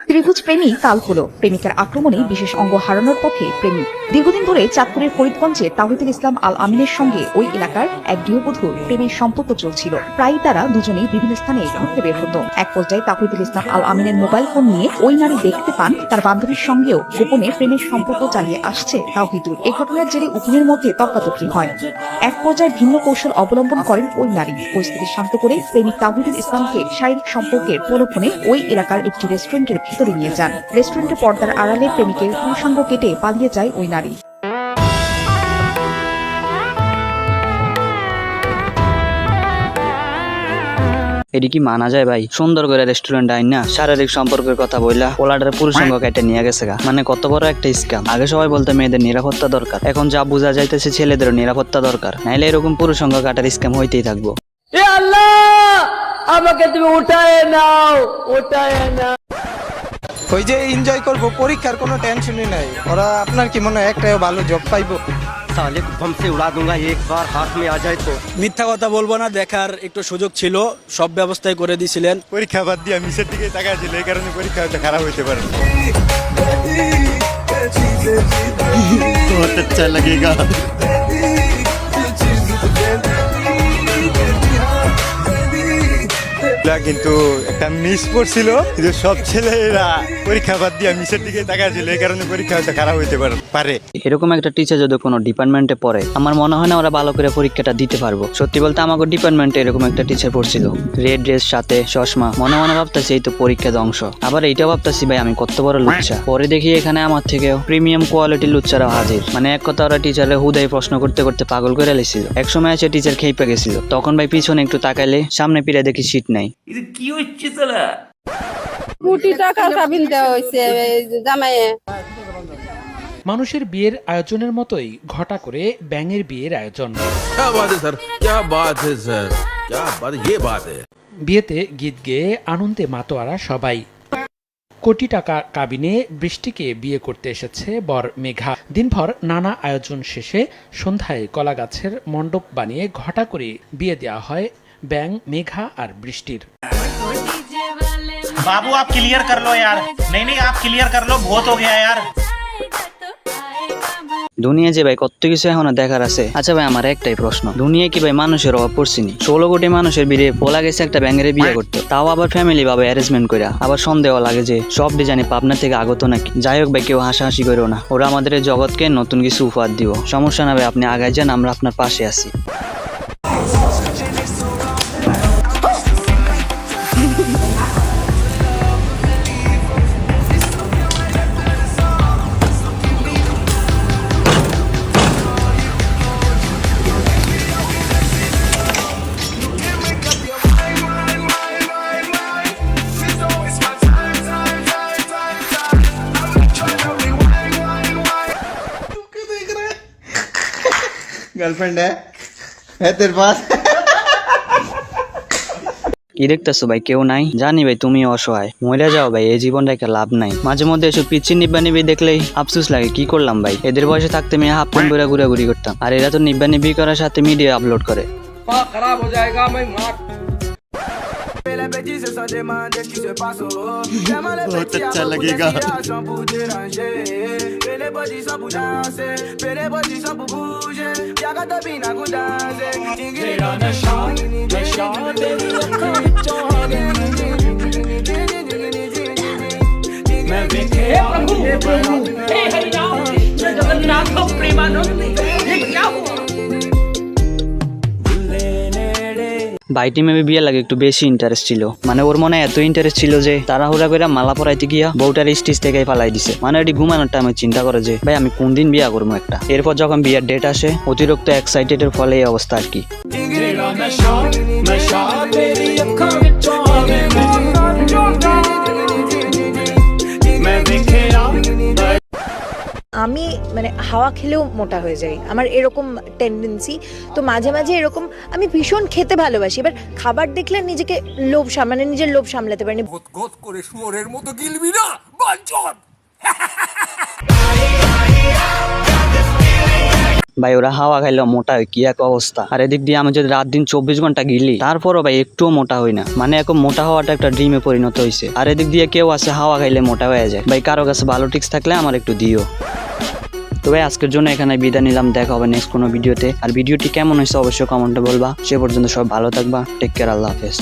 ত্রিভুজ প্রেমী কাল হলো প্রেমিকার আক্রমণে বিশেষ অঙ্গ হারানোর পথে প্রেমিক। দীর্ঘদিন ধরে চাঁদপুরের ফরিদগঞ্জে তাওহিদুল ইসলাম আল আমিনের সঙ্গে ওই এলাকার এক গৃহবধূর প্রেমের সম্পর্ক চলছিল। প্রায়ই তারা দুজনেই বিভিন্ন স্থানে ঘুরতে বের হতো। এক পর্যায়ে তাওহিদুল ইসলাম আল আমিনের মোবাইল ফোন নিয়ে ওই নারী দেখতে পান তার বান্ধবীর সঙ্গেও গোপনে প্রেমের সম্পর্ক চালিয়ে আসছে তাওহিদুল। এই ঘটনার জেরে উভয়ের মধ্যে তর্কাতর্কি হয়। এক পর্যায়ে ভিন্ন কৌশল অবলম্বন করেন ওই নারী। পরিস্থিতি শান্ত করে প্রেমিক তাওহিদুল ইসলামকে শারীরিক সম্পর্কের প্রলোভনে ওই এলাকার একটি রেস্টুরেন্টের ভিতরে নিয়ে যান। রেস্টুরেন্টের পর্দার আড়ালে প্রেমিকের পুরুষাঙ্গ কেটে পালিয়ে যায় ওই নারী। এটি কি মানা যায় ভাই? সুন্দর করে রেস্টুরেন্ট আইন না শারীরিক সম্পর্কের কথা বললা পোলাটার পুরুষাঙ্গ কেটে নিয়ে গেছে গা। মানে কত বড় একটা স্ক্যাম। আগে সবাই বলতে মেয়েদের নিরাপত্তা দরকার, এখন যা বোঝা যাইতেছে ছেলেদেরও নিরাপত্তা দরকার, নাইলে এরকম পুরুষাঙ্গ কাটার স্ক্যাম হইতেই থাকবো। এ আল্লাহ, আমাকে তুমি উঠায় নাও, উঠায় নাও। ওই যে এনজয় করবো, পরীক্ষার কোনো টেনশনই নাই। ওরা আপনার কি মনে হয় একটাও ভালো জব পাইবো? साले को बम से उड़ा दूंगा एक बार हाथ में आ जाए तो। মিথ্যা কথা বলবো না, দেখার একটু সুযোগ ছিল, সব ব্যবস্থাই করে দিয়েছিলেন। পরীক্ষা বাদ দিয়ে মিসের দিকে তাকাইছিল, এই কারণে পরীক্ষা হয়তো খারাপ হইতে পারে। बहुत अच्छा लगेगा। কিন্তু একটা মিস পড়ছিল, কিন্তু সব ছেলেরা পরীক্ষা বাদ দিয়ে মিসের দিকে তাকাইছিল, এই কারণে পরীক্ষা হয়তো খারাপ হইতে পারে। এরকম একটা টিচার যদি কোনো ডিপার্টমেন্টে পড়ে, আমার মনে হয় না ওরা ভালো করে পরীক্ষাটা দিতে পারবো। সত্যি বলতে আমাকে ডিপার্টমেন্টে এরকম একটা টিচার পড়ছিল, রেড ড্রেস সাথে চশমা। মনে মনে ভাবতেছি এই তো পরীক্ষা ধ্বংস। আবার এইটাও ভাবতেছি ভাই আমি কত বড় লুচ্চা। পরে দেখি এখানে আমার থেকেও প্রিমিয়াম কোয়ালিটির লুচ্চারাও হাজির। মানে এক কথা ওরা টিচারে হুদাই প্রশ্ন করতে করতে পাগল করে লেছিল। একসময় এসে টিচার খেপে গেছিল, তখন ভাই পিছনে একটু তাকাইলে সামনে পিড়ে দেখি সিট নাই। কোটি টাকার কাবিন দেওয়া হয়েছে জামাইয়ে। মানুষের বিয়ের আয়োজনের মতোই ঘটা করে ব্যাঙের বিয়ের আয়োজন। বিয়েতে গীত গেয়ে আনন্দে মাতোয়ারা সবাই। কোটি টাকা কাবিনে বৃষ্টিকে বিয়ে করতে এসেছে বর মেঘা। দিনভর নানা আয়োজন শেষে সন্ধ্যায় কলা গাছের মণ্ডপ বানিয়ে ঘটা করে বিয়ে দেওয়া হয় ব্যাং, মেঘা আর বৃষ্টির। बाबू आप क्लियर कर लो यार। नहीं आप क्लियर कर लो, बहुत हो गया यार। দুনিয়া যে ভাই কত কিছু এখনো দেখার আছে। আচ্ছা ভাই আমার একটাই প্রশ্ন, দুনিয়ায় কি ভাই মানুষের অভাব পড়ছিনি? 16 কোটি মানুষের বিয়ে বলা গেছে একটা ব্যাঙের বিয়ে করতে, তাও আবার ফ্যামিলি ভাবে অ্যারেঞ্জমেন্ট করে। আবার সন্দেহ লাগে যে সব ডিজাইনে পাবনা থেকে আগত নাকি। যাই হোক ভাই কেউ হাসাহাসি করো না, ওরা আমাদের এই জগৎকে নতুন কিছু উপহার দিব। সমস্যা না ভাই, আপনি আগায় যান, আমরা আপনার পাশে আছি। গার্লফ্রেন্ড হ্যাঁ তোর পাস? কি দেখতেছো ভাই? কেউ নাই? জানি ভাই তুমি অসহায়, মরে যাও ভাই, এই জীবনটা একটা লাভ নাই। মাঝে মধ্যে এসব পিচ্ছি নিব্বা নিবি দেখলেই আফসোস লাগে। কি করলাম ভাই, এদের বয়সে থাকতে মেয়ে হাফ প্যান্ট পরে ঘুরাঘুরি করতাম, আর এরা তো নিব্বা নিবি করার সাথে মিডিয়া আপলোড করে। খারাপ হয়ে যায়গা, मैं मार। बहुत अच्छा लगेगा। जगन्नाथ प्रेमानंद, ये क्या हुआ? বাইটি মেবি বিয়ে লাগে একটু বেশি ইন্টারেস্ট ছিল। মানে ওর মনে এত ইন্টারেস্ট ছিল যে তাড়াহুড়া করে মালা পরাইতে গিয়া বউটার স্টেজ থেকে ফালাই দিছে। মানে এটি ঘুমানোর টাইমে চিন্তা করে যে ভাই আমি কোন দিন বিয়া করবো একটা। এরপর যখন বিয়ের ডেট আসে অতিরিক্ত এক্সাইটেড এর ফলে এই অবস্থা আর কি। আমি মানে হাওয়া খেলেও মোটা হয়ে যাই, আমার এরকম টেন্ডেন্সি। তো মাঝে মাঝে এরকম আমি ভীষণ খেতে ভালোবাসি, এবার খাবার দেখলে নিজেকে মানে নিজের লোভ সামলাতে পারিনি। গোত করে শুয়োরের মতো গিলবি না বাঞ্চদ। ভাই ওরা হাওয়া খাইলেও মোটা হয় কি এক অবস্থা। আর এদিক দিয়ে আমি যদি রাত দিন 24 ঘন্টা গিলি তারপরও ভাই একটুও মোটা হই না, মানে এখন মোটা হওয়াটা একটা ড্রিমে পরিণত হয়েছে। আর এদিক দিয়ে কেউ আছে হাওয়া খাইলে মোটা হয়ে যায়। ভাই কারো কাছে ভালো টিক্স থাকলে আমার একটু দিও। তো ভাই আজকের জন্য এখানে বিদায় নিলাম, দেখা হবে নেক্সট কোনো ভিডিওতে। আর ভিডিওটি কেমন হয়েছে অবশ্যই কমেন্টে বলবা। সে পর্যন্ত সব ভালো থাকবা, টেক কেয়ার, আল্লাহ হাফেজ।